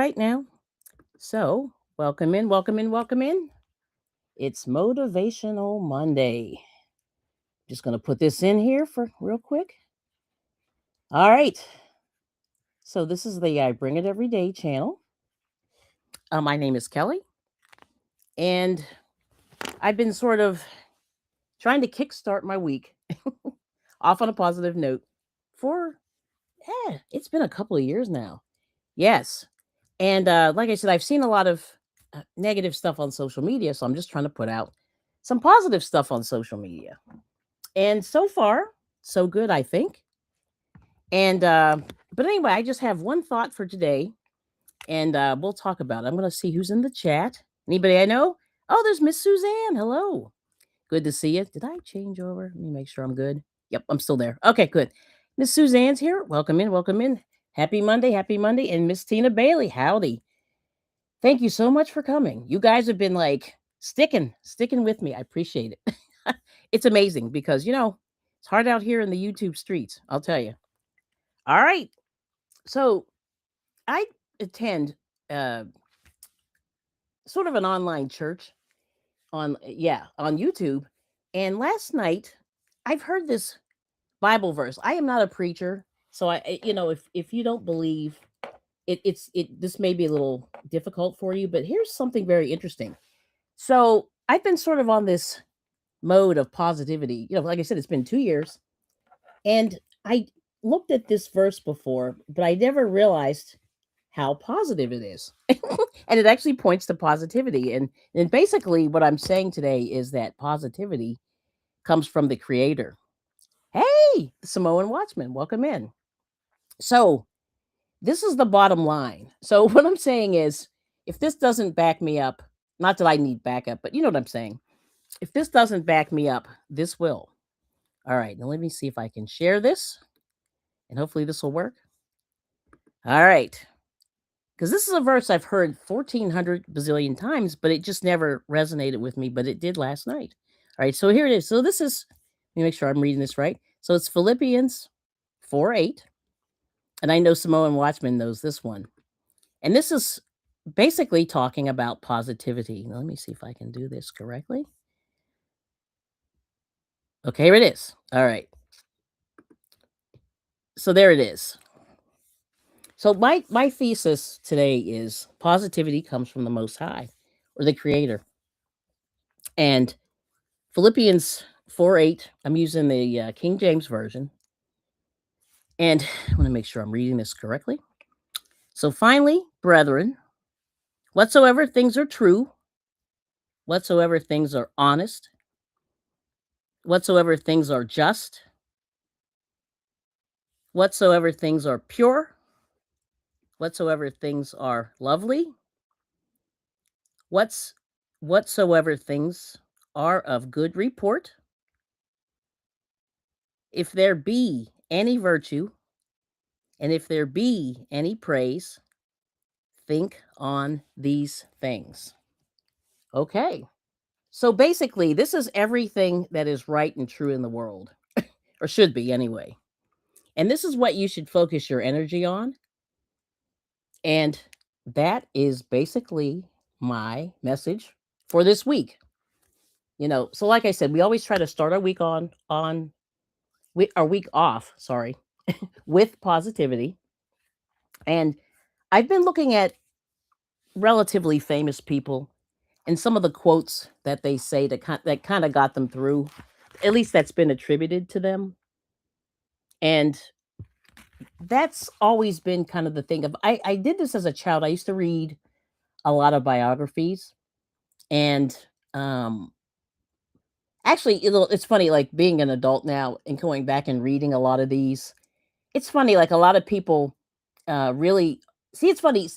right now. So, welcome in, welcome in, welcome in. It's Motivational Monday. Just going to put this in here for real quick. All right. So, this is the I Bring It Every Day channel. My name is Kelly, and I've been sort of trying to kickstart my week off on a positive note for, it's been a couple of years now. Yes. And like I said, I've seen a lot of negative stuff on social media. So I'm just trying to put out some positive stuff on social media. And so far, so good, I think. And, but anyway, I just have one thought for today and we'll talk about it. I'm going to see who's in the chat. Anybody I know? Oh, there's Miss Suzanne. Hello. Good to see you. Did I change over? Let me make sure I'm good. Yep, I'm still there. Okay, good. Miss Suzanne's here. Welcome in. Welcome in. Happy Monday. Happy Monday. And Miss Tina Bailey. Howdy. Thank you so much for coming. You guys have been like sticking with me. I appreciate it. It's amazing because, it's hard out here in the YouTube streets. I'll tell you. All right. So I attend uh, sort of an online church on YouTube. And last night I've heard this Bible verse. I am not a preacher. So if you don't believe this may be a little difficult for you, but here's something very interesting. So I've been sort of on this mode of positivity. Like I said, it's been 2 years. And I looked at this verse before, but I never realized how positive it is. And it actually points to positivity. And basically, what I'm saying today is that positivity comes from the Creator. Hey, Samoan Watchman, welcome in. So, this is the bottom line. So, what I'm saying is, if this doesn't back me up, not that I need backup, but you know what I'm saying. If this doesn't back me up, this will. All right, now let me see if I can share this, and hopefully this will work. All right, because this is a verse I've heard 1,400 bazillion times, but it just never resonated with me, but it did last night. All right, so here it is. So this is, let me make sure I'm reading this right. So it's Philippians 4:8, and I know Samoan Watchman knows this one. And this is basically talking about positivity. Now, let me see if I can do this correctly. Okay, here it is. All right. So there it is. So my thesis today is positivity comes from the Most High or the Creator. And Philippians 4:8, I'm using the King James Version. And I want to make sure I'm reading this correctly. So finally, brethren, whatsoever things are true, whatsoever things are honest, whatsoever things are just, whatsoever things are pure, whatsoever things are lovely, whatsoever things are of good report, if there be any virtue, and if there be any praise, think on these things. Okay. So basically, this is everything that is right and true in the world, or should be anyway. And this is what you should focus your energy on. And that is basically my message for this week. So like I said, we always try to start our week our week off, sorry, with positivity. And I've been looking at relatively famous people and some of the quotes that they say that kind of got them through. At least that's been attributed to them. And that's always been kind of the thing of I did this as a child. I used to read a lot of biographies. And actually, it's funny, like being an adult now and going back and reading a lot of these. It's funny, like a lot of people really see. It's funny.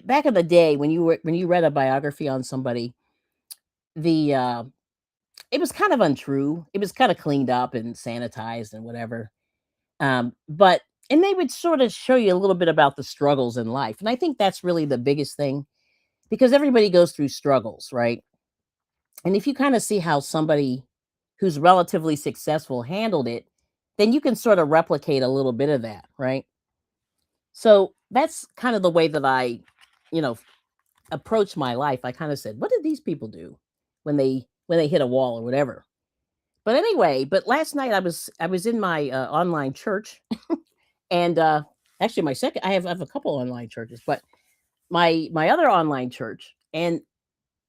Back in the day when you read a biography on somebody, the it was kind of untrue. It was kind of cleaned up and sanitized and whatever. But and they would sort of show you a little bit about the struggles in life, and I think that's really the biggest thing because everybody goes through struggles, right? And if you kind of see how somebody who's relatively successful handled it, then you can sort of replicate a little bit of that, right? So that's kind of the way that I you know, approached my life, I kind of said, what did these people do when they hit a wall or whatever? But anyway, but last night I was in my online church, and actually my second I have a couple online churches, but my other online church, and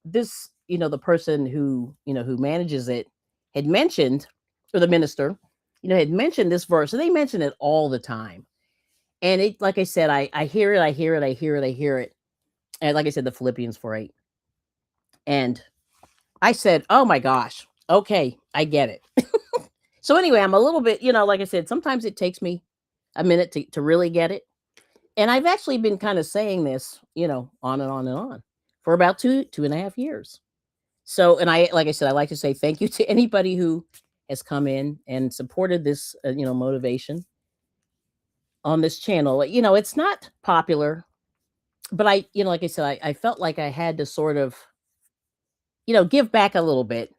this, the person who manages it had mentioned, or the minister, had mentioned this verse, and they mention it all the time. And it, like I said, I hear it, I hear it, I hear it, I hear it. And like I said, the Philippians 4:8. And I said, oh my gosh, okay, I get it. So anyway, I'm a little bit, like I said, sometimes it takes me a minute to really get it. And I've actually been kind of saying this, on and on and on for about 2.5 years. So, and I, like I said, I like to say thank you to anybody who has come in and supported this, motivation on this channel. It's not popular, but like I said, I felt like I had to sort of, give back a little bit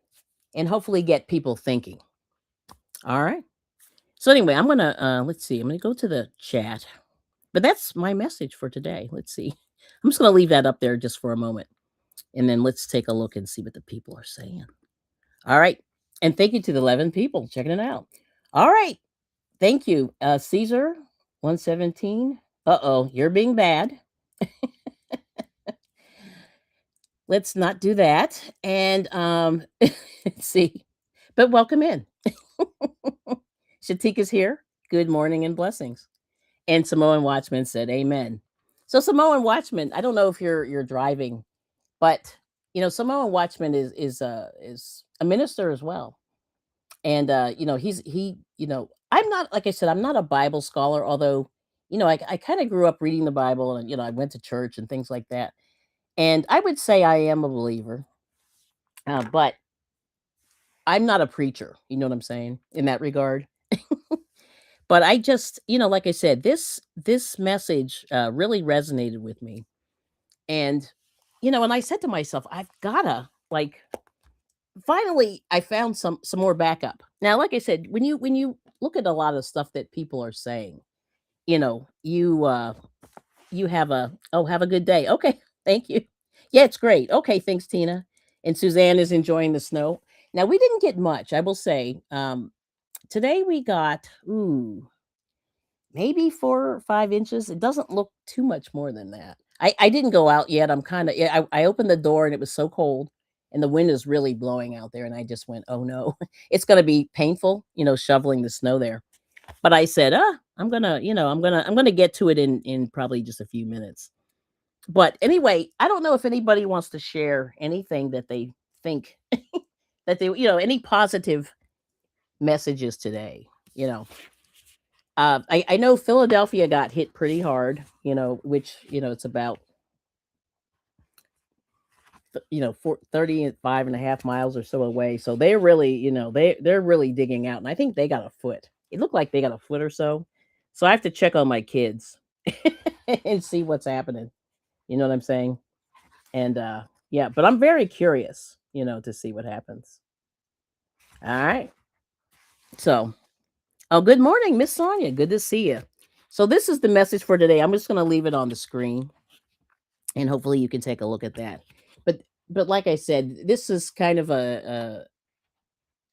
and hopefully get people thinking. All right. So anyway, I'm gonna let's see. I'm gonna go to the chat, but that's my message for today. Let's see. I'm just gonna leave that up there just for a moment, and then let's take a look and see what the people are saying. All right, and thank you to the 11 people checking it out. All right, thank you, Caesar 117. You're being bad. Let's not do that. And let's see, but welcome in. Shatika's here. Good morning and blessings. And Samoan Watchman said, "Amen." So Samoan Watchman, I don't know if you're driving, but Samoan Watchman is a minister as well. And I'm not, like I said, I'm not a Bible scholar, although I kind of grew up reading the Bible, and I went to church and things like that. And I would say I am a believer, but I'm not a preacher. You know what I'm saying in that regard. But I just, like I said, this message really resonated with me. And and I said to myself, I've gotta, like, finally I found some more backup. Now, like I said, when you look at a lot of stuff that people are saying, you have have a good day. Okay, thank you. Yeah, it's great. Okay, thanks, Tina. And Suzanne is enjoying the snow. Now, we didn't get much, I will say. Today we got maybe 4 or 5 inches. It doesn't look too much more than that. I didn't go out yet. I'm kind of, yeah, I opened the door and it was so cold, and the wind is really blowing out there. And I just went, oh no, it's going to be painful, shoveling the snow there. But I said, I'm gonna get to it in probably just a few minutes. But anyway, I don't know if anybody wants to share anything that they think that they, any positive messages today. You know, I know Philadelphia got hit pretty hard. Which it's about 35 and a half miles or so away. So they're really, they're really digging out, and I think they got a foot. It looked like they got a foot or so. So I have to check on my kids and see what's happening. You know what I'm saying? And yeah, but I'm very curious, to see what happens. All right. So, oh, good morning, Miss Sonia. Good to see you. So this is the message for today. I'm just going to leave it on the screen, and hopefully you can take a look at that. But like I said, this is kind of at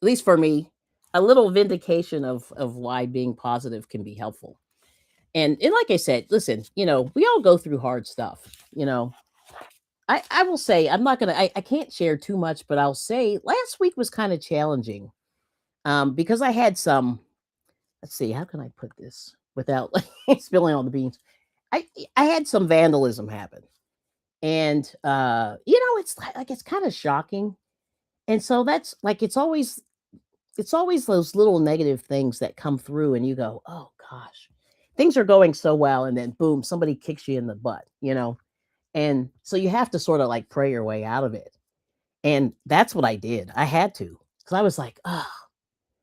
least for me, a little vindication of why being positive can be helpful. And like I said, listen, we all go through hard stuff. I will say, I'm not gonna, I can't share too much, but I'll say last week was kind of challenging, because I had some, let's see, how can I put this without like spilling all the beans? I I had some vandalism happen, and it's like it's kind of shocking. And so that's like, it's always those little negative things that come through, and you go, oh gosh, things are going so well, and then boom, somebody kicks you in the butt. And so you have to sort of like pray your way out of it. And that's what I did. I had to, because I was like, oh,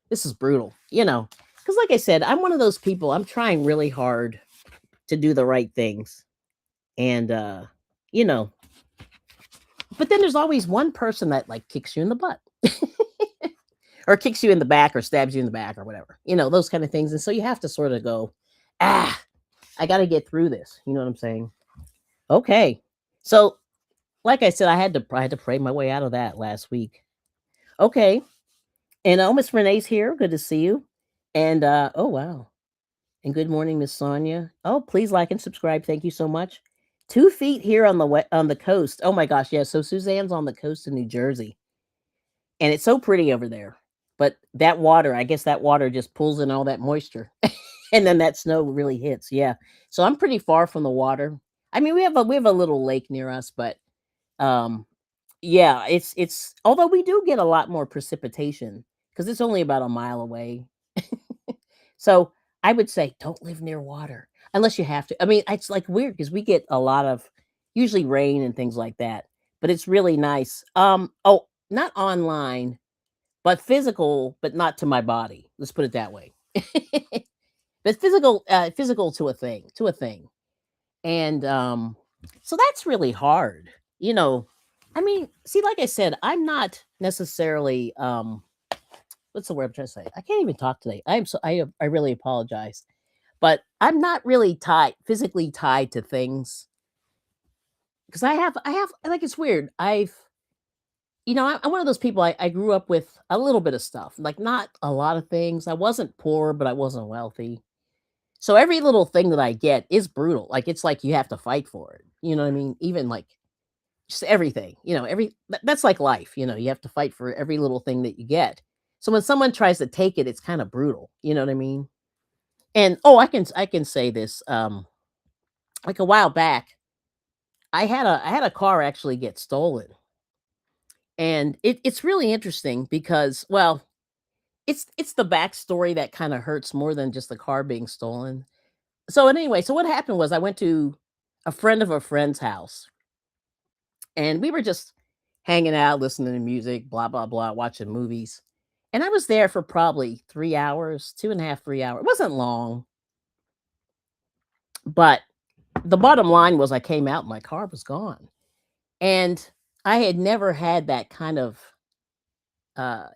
this is brutal. Because like I said, I'm one of those people, I'm trying really hard to do the right things. And you know, but then there's always one person that like kicks you in the butt. Or kicks you in the back, or stabs you in the back, or whatever, those kind of things. And so you have to sort of go, I got to get through this. You know what I'm saying? Okay. So, like I said, I had to pray my way out of that last week. Okay. And Miss Renee's here. Good to see you. And oh wow. And good morning, Miss Sonia. Oh, please like and subscribe. Thank you so much. 2 feet here on the coast. Oh my gosh, yeah. So Suzanne's on the coast of New Jersey, and it's so pretty over there. But that water, I guess that water just pulls in all that moisture, and then that snow really hits. Yeah. So I'm pretty far from the water. I mean, we have a little lake near us, but um, yeah, it's although we do get a lot more precipitation because it's only about a mile away. So I would say don't live near water unless you have to. I mean, it's like weird because we get a lot of usually rain and things like that, but it's really nice. Oh, not online, but physical, but not to my body. Let's put it that way. But physical to a thing. And so that's really hard. You know, I mean, see, like I said, I'm not necessarily what's the word I'm trying to say? I can't even talk today. I really apologize. But I'm not really physically tied to things because I have like it's weird. I'm one of those people. I grew up with a little bit of stuff, like not a lot of things. I wasn't poor, but I wasn't wealthy. So every little thing that I get is brutal. Like it's like you have to fight for it. You know what I mean? Even like just everything. That's like life. You have to fight for every little thing that you get. So when someone tries to take it, it's kind of brutal. You know what I mean? And oh, I can say this. Like a while back, I had a car actually get stolen, and it's really interesting because well, it's the backstory that kind of hurts more than just the car being stolen. So anyway, so what happened was I went to a friend of a friend's house, and we were just hanging out, listening to music, blah blah blah, watching movies, and I was there for probably 3 hours, 2.5, 3 hours. It wasn't long, but the bottom line was I came out, and my car was gone. And I had never had that kind of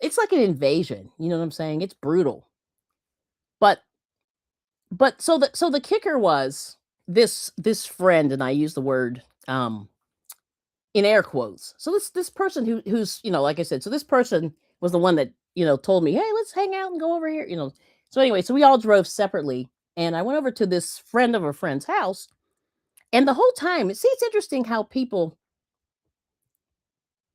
it's like an invasion, you know what I'm saying? It's brutal. But so the kicker was this friend, and I use the word in air quotes. So this person who's, like I said, so this person was the one that, told me, "Hey, let's hang out and go over here." So anyway, so we all drove separately, and I went over to this friend of a friend's house, and the whole time, see, it's interesting how people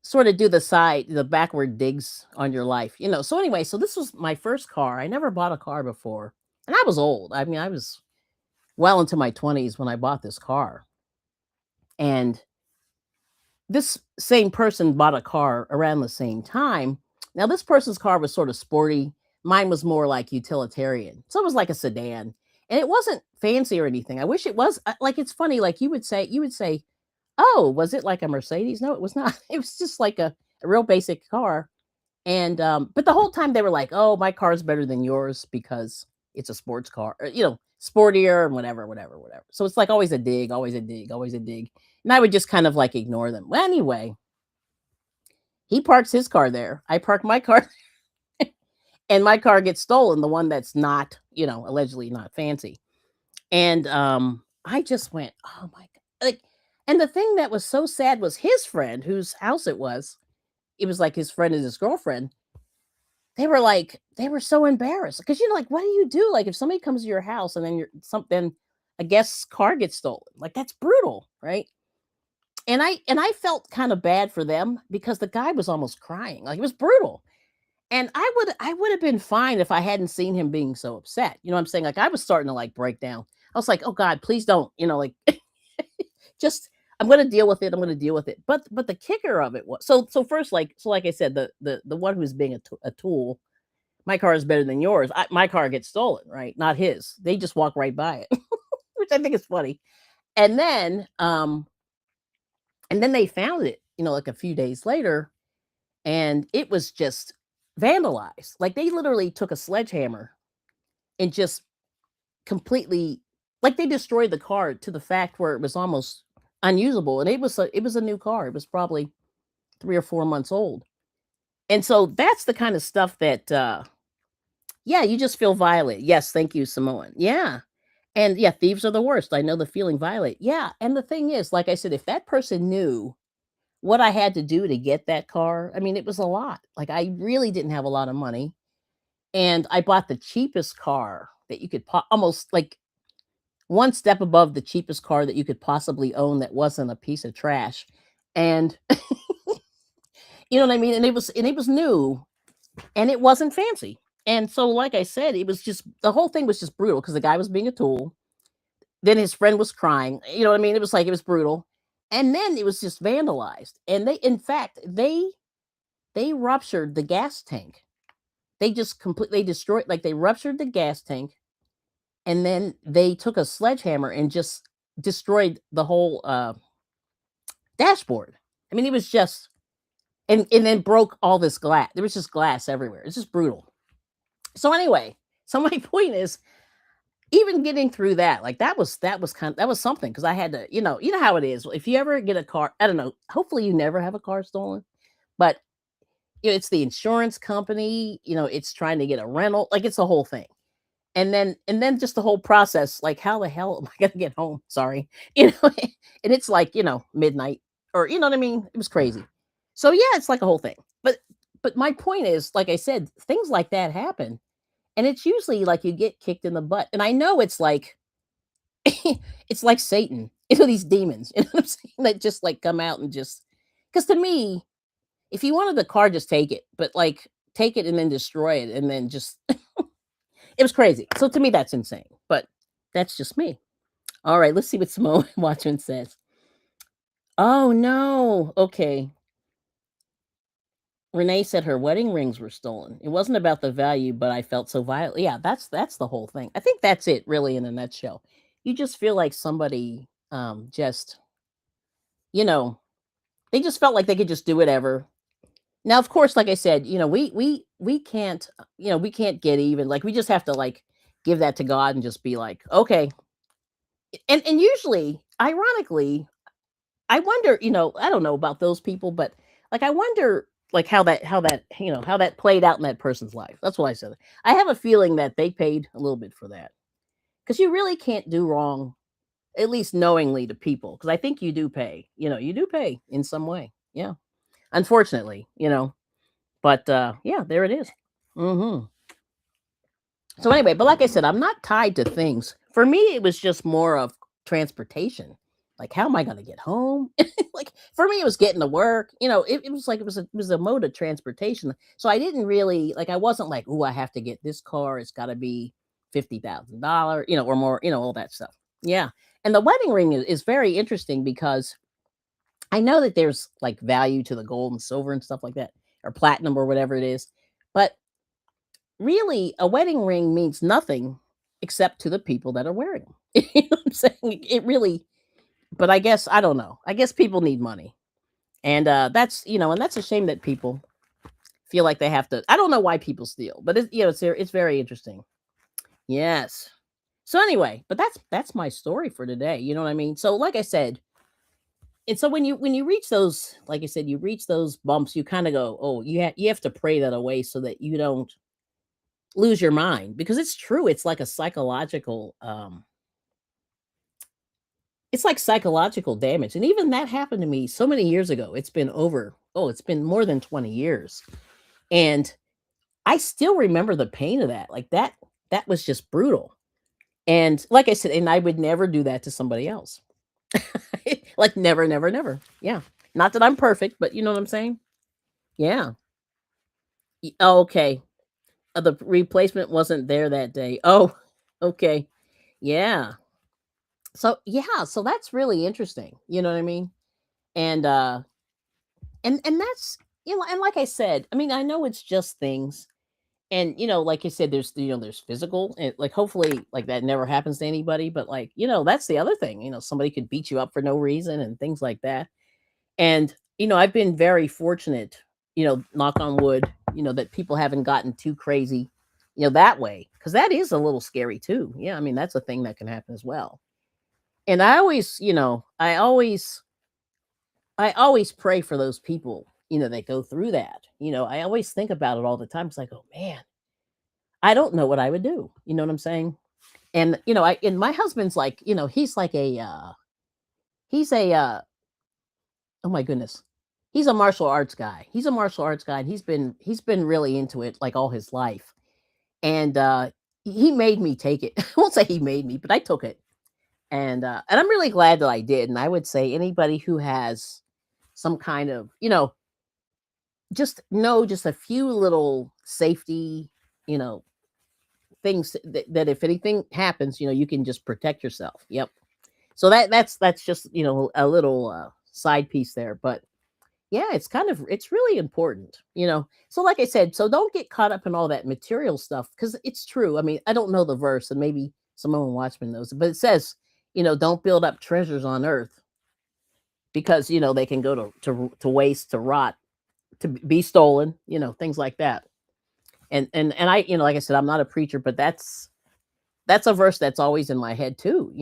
sort of do the backward digs on your life, So anyway, so this was my first car. I never bought a car before, and I was old. I mean, I was well into my 20s when I bought this car. And this same person bought a car around the same time. Now, this person's car was sort of sporty. Mine was more like utilitarian. So it was like a sedan. And it wasn't fancy or anything. I wish it was. Like it's funny, like you would say, "Oh, was it like a Mercedes?" No, it was not. It was just like a real basic car. And but the whole time they were like, "Oh, my car's better than yours because it's a sports car, or, sportier and whatever, whatever, whatever." So it's like always a dig, always a dig, always a dig. And I would just kind of like ignore them. Well, anyway, he parks his car there. I park my car, and my car gets stolen, the one that's not, allegedly not fancy. And I just went, "Oh my god!" Like, and the thing that was so sad was his friend, whose house it was. It was like his friend and his girlfriend. They were so embarrassed because like, what do you do? Like, if somebody comes to your house and then a guest's car gets stolen, like that's brutal, right? And I felt kind of bad for them because the guy was almost crying, like it was brutal. And I would have been fine if I hadn't seen him being so upset. You know what I'm saying? Like I was starting to like break down. I was like, "Oh God, please don't," like just I'm gonna deal with it. I'm gonna deal with it. But the kicker of it was so first, like I said, the one who's being a tool. My car is better than yours. My car gets stolen, right? Not his. They just walk right by it, which I think is funny. And then, um, and then they found it, like a few days later, and it was just vandalized. Like they literally took a sledgehammer and just completely, like they destroyed the car to the fact where it was almost unusable. And it was a new car. It was probably 3 or 4 months old. And so that's the kind of stuff that, yeah, you just feel violated. Yes, thank you, Samoan. Yeah. And yeah, thieves are the worst. I know the feeling, violate. Yeah, and the thing is, like I said, if that person knew what I had to do to get that car, I mean, it was a lot. Like, I really didn't have a lot of money, and I bought the cheapest car that you could almost like one step above the cheapest car that you could possibly own that wasn't a piece of trash. And you know what I mean? And it was new, and it wasn't fancy. And so, like I said, it was just the whole thing was just brutal because the guy was being a tool. Then his friend was crying. You know what I mean? It was like it was brutal. And then it was just vandalized. And they in fact, they ruptured the gas tank. They just completely destroyed, like, they ruptured the gas tank, and then they took a sledgehammer and just destroyed the whole, dashboard. I mean, it was just and then broke all this glass. There was just glass everywhere. It's just brutal. So anyway, so my point is, even getting through that, like, that was something because I had to, you know how it is. If you ever get a car, I don't know, hopefully you never have a car stolen, but, it's the insurance company, it's trying to get a rental, like, it's the whole thing. And then just the whole process, like, how the hell am I gonna get home? Sorry. And it's like, midnight, or you know what I mean? It was crazy. So yeah, it's like a whole thing. But my point is, like I said, things like that happen. And it's usually like you get kicked in the butt. And I know it's like it's like Satan, these demons, you know what I'm saying? That just like come out and just because to me, if you wanted the car, just take it. But like take it and then destroy it and then just it was crazy. So to me, that's insane. But that's just me. All right, let's see what Simone Watchman says. Oh no. Okay. Renee said her wedding rings were stolen. It wasn't about the value, but I felt so violent. Yeah, that's the whole thing. I think that's it really in a nutshell. You just feel like somebody just, you know, they just felt like they could just do whatever. Now, of course, like I said, we can't, we can't get even. Like we just have to like give that to God and just be like, okay. And usually, ironically, I wonder, I don't know about those people, but like I wonder like how that played out in that person's life. That's why I said it. I have a feeling that they paid a little bit for that. Because you really can't do wrong, at least knowingly to people. Because I think you do pay. You do pay in some way. Yeah. Unfortunately, But yeah, there it is. Mm-hmm. So anyway, but like I said, I'm not tied to things. For me, it was just more of transportation. Like, how am I going to get home? Like for me, it was getting to work. It was like it was a mode of transportation. So I didn't really like. I wasn't like, oh, I have to get this car. It's got to be $50,000, or more. All that stuff. Yeah, and the wedding ring is very interesting because I know that there's like value to the gold and silver and stuff like that, or platinum or whatever it is, but really, a wedding ring means nothing except to the people that are wearing them. You know what I'm saying? It really, but I guess I don't know. I guess people need money, and that's a shame that people feel like they have to. I don't know why people steal, but it's very interesting. Yes. So anyway, but that's my story for today. You know what I mean? So like I said, and so when you reach those, like I said, you reach those bumps, you kind of go, oh, you have to pray that away so that you don't lose your mind because it's true. It's like a psychological it's like psychological damage. And even that happened to me so many years ago. It's been more than 20 years. And I still remember the pain of that. Like that was just brutal. And like I said, and I would never do that to somebody else. Like never, never, never. Yeah. Not that I'm perfect, but you know what I'm saying? Yeah. Oh, okay. The replacement wasn't there that day. Oh, okay. Yeah. So yeah, so that's really interesting. You know what I mean? And and that's and like I said, I mean, I know it's just things. And like I said, there's physical and like hopefully like that never happens to anybody, but like, that's the other thing. Somebody could beat you up for no reason and things like that. And I've been very fortunate, knock on wood, that people haven't gotten too crazy, that way. Because that is a little scary too. Yeah, I mean, that's a thing that can happen as well. And I always, I always pray for those people, that go through that. I always think about it all the time. It's like, oh man, I don't know what I would do. You know what I'm saying? And and my husband's like, he's like he's a oh my goodness. He's a martial arts guy. He's a martial arts guy, and he's been really into it like all his life. And he made me take it. I won't say he made me, but I took it. And I'm really glad that I did. And I would say anybody who has some kind of, just know just a few little safety, you know, things that if anything happens, you can just protect yourself. Yep. So that's just, a little side piece there. But yeah, it's really important, So like I said, so don't get caught up in all that material stuff because it's true. I mean, I don't know the verse, and maybe someone Watchman knows it, but it says, don't build up treasures on earth because they can go to waste, to rot, to be stolen, things like that. And I, like I said, I'm not a preacher, but that's a verse that's always in my head too.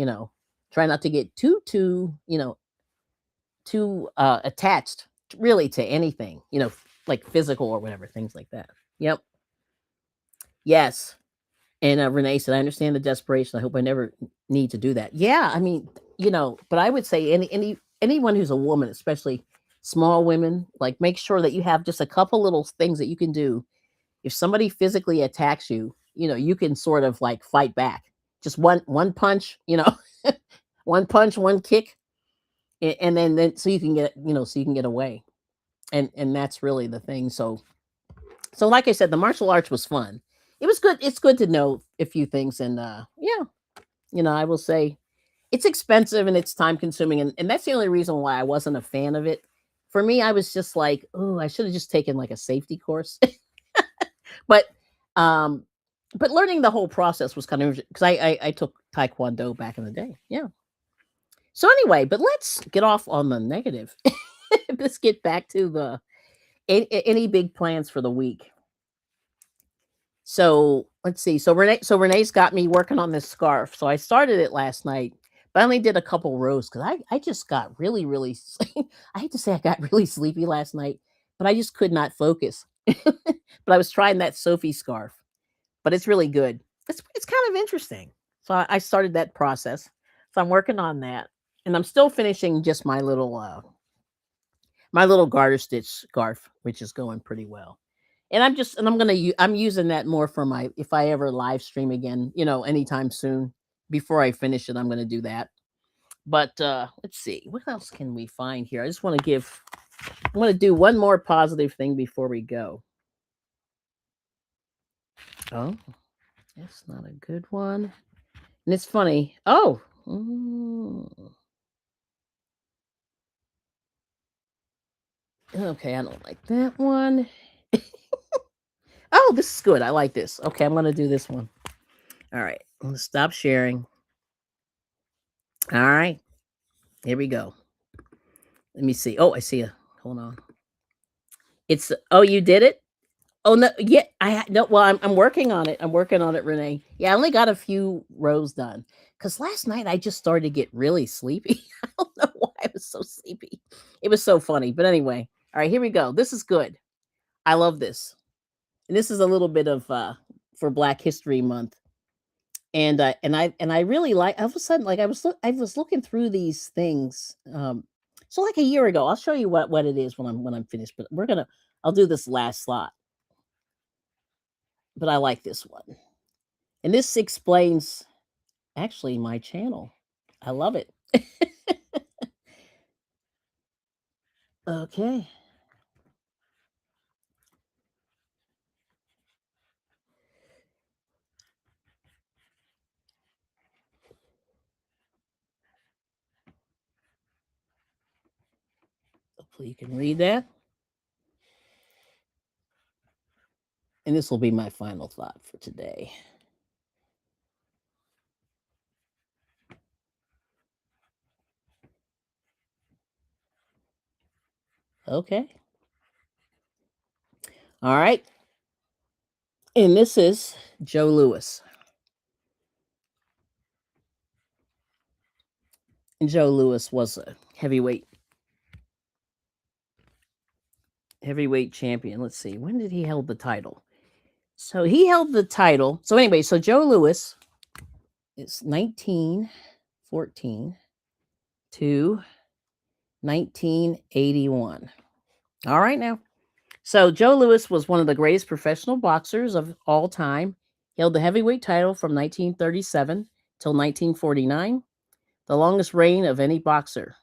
Try not to get too attached really to anything, like physical or whatever, things like that. Yep. Yes. And Renee said, I understand the desperation. I hope I never need to do that. Yeah. I mean, but I would say anyone who's a woman, especially small women, like make sure that you have just a couple little things that you can do. If somebody physically attacks you, you can sort of like fight back. Just one punch, one punch, one kick, and then so you can get away. And that's really the thing. So like I said, the martial arts was fun. It was good. It's good to know a few things. And yeah, I will say it's expensive and it's time consuming, and that's the only reason why I wasn't a fan of it. For me, I was just like, oh, I should have just taken like a safety course. but um but learning the whole process was kind of because I took taekwondo back in the day. Yeah. So anyway, but let's get off on the negative. Let's get back to the any big plans for the week. So let's see. So Renee's got me working on this scarf. So I started it last night, but I only did a couple rows because I just got really, really I hate to say I got really sleepy last night, but I just could not focus. But I was trying that Sophie scarf, but it's really good. It's kind of interesting. So I started that process. So I'm working on that. And I'm still finishing just my little garter stitch scarf, which is going pretty well. And I'm using that more for my if I ever live stream again, anytime soon. Before I finish it, I'm gonna do that. But let's see, what else can we find here? I want to do one more positive thing before we go. Oh, that's not a good one. And it's funny. Oh, okay, I don't like that one. Oh, this is good. I like this. Okay, I'm gonna do this one. All right, I'm gonna stop sharing. All right, here we go. Let me see. Oh, I see a. Hold on. Oh, you did it? Oh no, yeah, no. Well, I'm working on it. I'm working on it, Renee. Yeah, I only got a few rows done because last night I just started to get really sleepy. I don't know why I was so sleepy. It was so funny, but anyway. All right, here we go. This is good. I love this, and this is a little bit of for Black History Month. And I really like all of a sudden like I was looking through these things so like a year ago. I'll show you what it is when I'm finished, but I'll do this last slot. But I like this one. And this explains actually my channel. I love it. Okay. Hopefully you can read that. And this will be my final thought for today. Okay. All right. And this is Joe Louis. And Joe Louis was a heavyweight champion. Let's see. When did he hold the title? So he held the title. So anyway, so Joe Louis It's 1914 to 1981. All right now. So Joe Louis was one of the greatest professional boxers of all time. He held the heavyweight title from 1937 till 1949, the longest reign of any boxer.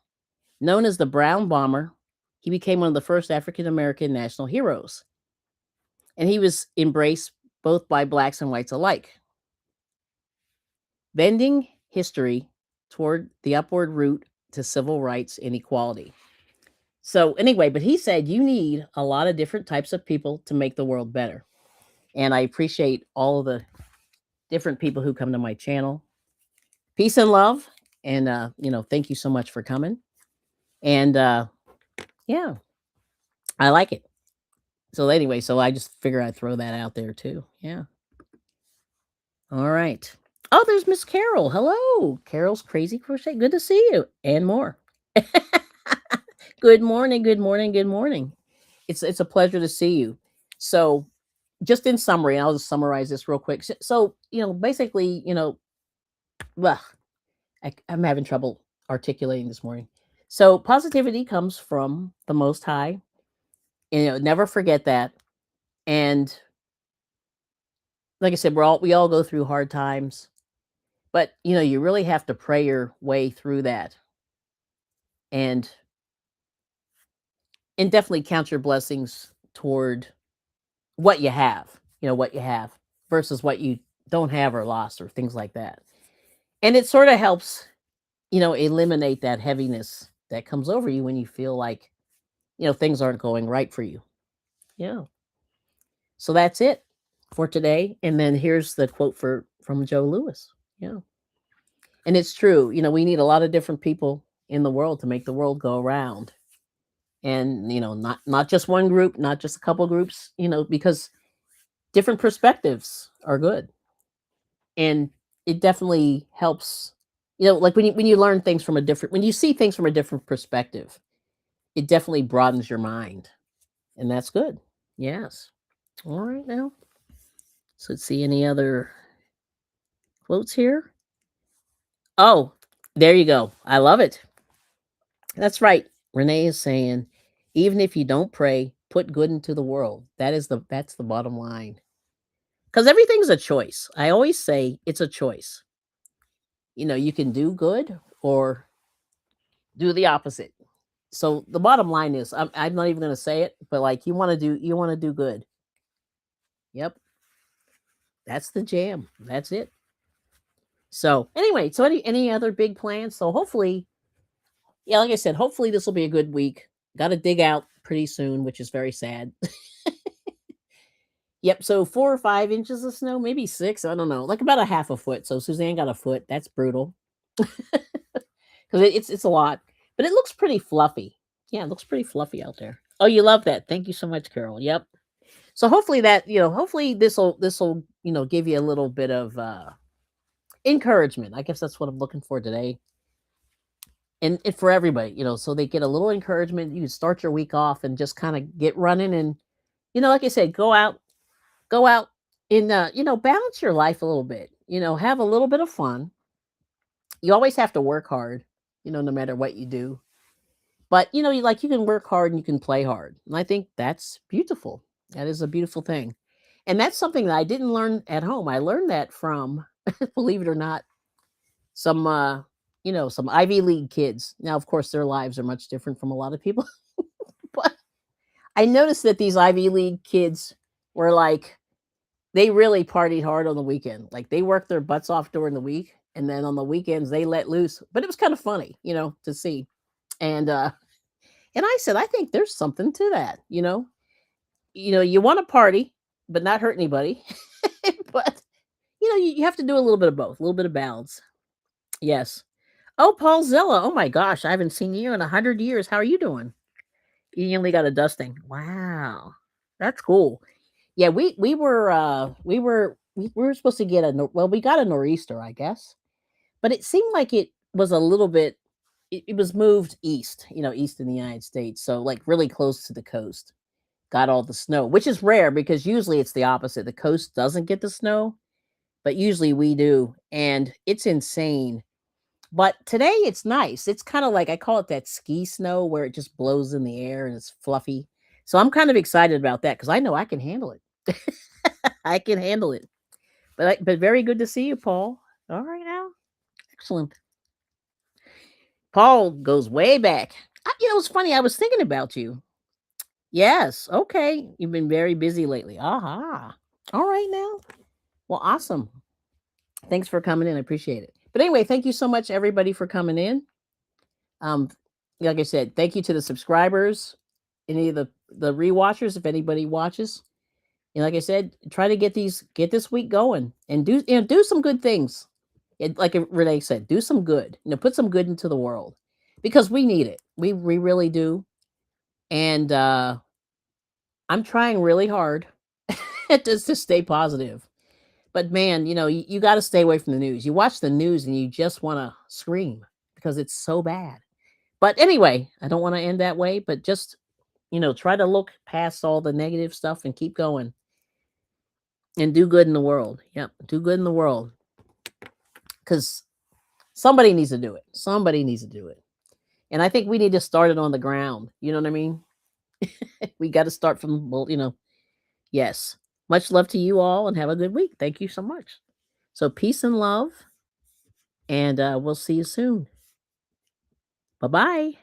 Known as the Brown Bomber, he became one of the first African American national heroes, and he was embraced both by blacks and whites alike, bending history toward the upward route to civil rights and equality. So, anyway, but he said you need a lot of different types of people to make the world better. And I appreciate all of the different people who come to my channel. Peace and love. And, thank you so much for coming. And, yeah, I like it. So, anyway, so I just figure I'd throw that out there too. Yeah. All right. Oh, there's Miss Carol. Hello. Carol's Crazy Crochet. Good to see you. And more. Good morning. Good morning. Good morning. It's a pleasure to see you. So, just in summary, I'll just summarize this real quick. So, basically, well, I'm having trouble articulating this morning. So, positivity comes from the Most High. Never forget that. And like I said, we all go through hard times, but you really have to pray your way through that, and definitely count your blessings toward what you have. What you have versus what you don't have or lost or things like that. And it sort of helps, eliminate that heaviness that comes over you when you feel like, things aren't going right for you. Yeah. So that's it for today. And then here's the quote from Joe Louis. Yeah. And it's true. We need a lot of different people in the world to make the world go around. And, not just one group, not just a couple groups, because different perspectives are good. And it definitely helps, like when you learn things from when you see things from a different perspective, it definitely broadens your mind. And that's good. Yes. All right now. So let's see any other quotes here. Oh, there you go. I love it. That's right. Renee is saying, even if you don't pray, put good into the world. That's the bottom line. Because everything's a choice. I always say it's a choice. You can do good or do the opposite. So the bottom line is, I'm not even going to say it, but like you want to do good. Yep. That's the jam. That's it. So anyway, so any other big plans? So hopefully, yeah, like I said, hopefully this will be a good week. Got to dig out pretty soon, which is very sad. Yep. So 4 or 5 inches of snow, maybe 6. I don't know, like about a half a foot. So Suzanne got a foot. That's brutal because it's a lot, but it looks pretty fluffy. Yeah, it looks pretty fluffy out there. Oh, you love that. Thank you so much, Carol. Yep. So hopefully hopefully this will give you a little bit of encouragement. I guess that's what I'm looking for today. And for everybody, so they get a little encouragement. You can start your week off and just kind of get running and, like I said, go out and, balance your life a little bit, have a little bit of fun. You always have to work hard, no matter what you do. But, you can work hard and you can play hard. And I think that's beautiful. That is a beautiful thing. And that's something that I didn't learn at home. I learned that from, believe it or not, some, some Ivy League kids. Now, of course, their lives are much different from a lot of people. But I noticed that these Ivy League kids were like, they really partied hard on the weekend. Like they worked their butts off during the week. And then on the weekends, they let loose. But it was kind of funny, to see. And I said, I think there's something to that, you want to party, but not hurt anybody. But, you have to do a little bit of both, a little bit of balance. Yes. Oh, Paul Zilla. Oh my gosh. I haven't seen you in 100 years. How are you doing? You only got a dusting. Wow. That's cool. Yeah, we were supposed to get we got a nor'easter, I guess. But it seemed like it was a little bit it was moved east, east in the United States. So like really close to the coast. Got all the snow, which is rare because usually it's the opposite. The coast doesn't get the snow. but usually we do, and it's insane. But today it's nice. It's kind of like I call it that ski snow where it just blows in the air and it's fluffy. So I'm kind of excited about that because I know I can handle it. I can handle it. But very good to see you, Paul. All right now, excellent. Paul goes way back. It's funny. I was thinking about you. Yes. Okay. You've been very busy lately. Aha. All right now. Well, awesome. Thanks for coming in. I appreciate it. But anyway, thank you so much, everybody, for coming in. Um, like I said, thank you to the subscribers, any of the rewatchers, if anybody watches. And like I said, try to get this week going and do some good things. Like Renee said, do some good. Put some good into the world because we need it. We really do. And I'm trying really hard just to stay positive. But man, you got to stay away from the news. You watch the news and you just want to scream because it's so bad. But anyway, I don't want to end that way, but just, try to look past all the negative stuff and keep going and do good in the world. Yep, do good in the world because somebody needs to do it. Somebody needs to do it. And I think we need to start it on the ground. You know what I mean? We got to start from, well, yes. Much love to you all and have a good week. Thank you so much. So peace and love, and we'll see you soon. Bye-bye.